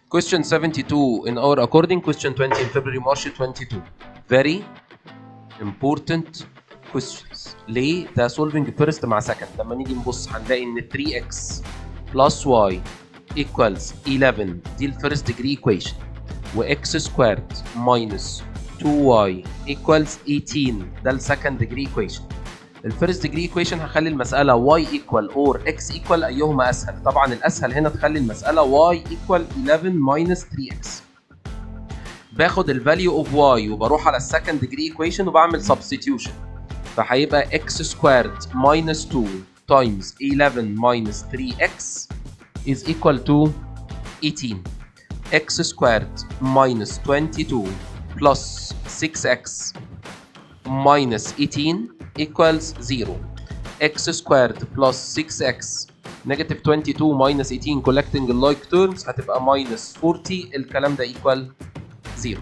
Question 72 in our according, question 20 in February March 22. Very important questions. ليه؟ ده solving first مع second. لما نيجي نبص هنلاقي ان 3x plus y equals 11 دي الفيرست degree equation، و x squared minus 2y equals 18 ده السكند degree equation. الفيرست degree equation هخلي المسألة y equal or x equal أيهما أسهل. طبعا الأسهل هنا تخلي المسألة y equal 11 minus 3x. باخد ال value of y وبروح على السكند degree equation وبعمل substitution، فهيبقى x squared minus 2 times 11 minus 3x is equal to 18. x squared minus 22 plus 6x minus 18 equals 0. x squared plus 6x negative 22 minus 18 collecting like terms هتبقى minus 40. الكلام ده equal 0.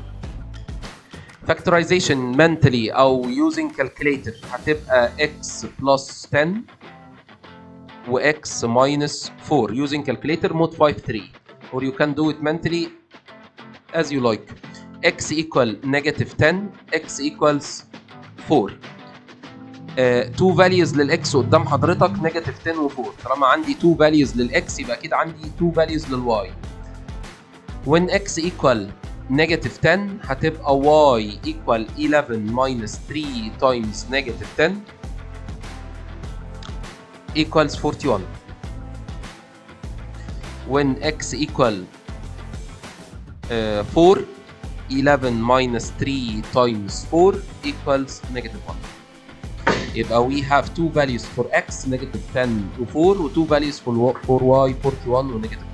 Factorization mentally أو using calculator هتبقى x plus 10 و x minus 4 using calculator mod 5-3 or you can do it mentally as you like. x equal negative 10 x equals 4. two values للx قدام حضرتك negative 10 و 4. طالما عندي two values للx يبقى أكيد عندي two values للy. when x equal negative 10 هتبقى y equal 11 minus 3 times negative 10 equals 41. when x equal 4 11 minus 3 times 4 equals negative 1. يبقى we have two values for x negative 10 و 4 و two values for y 41 و negative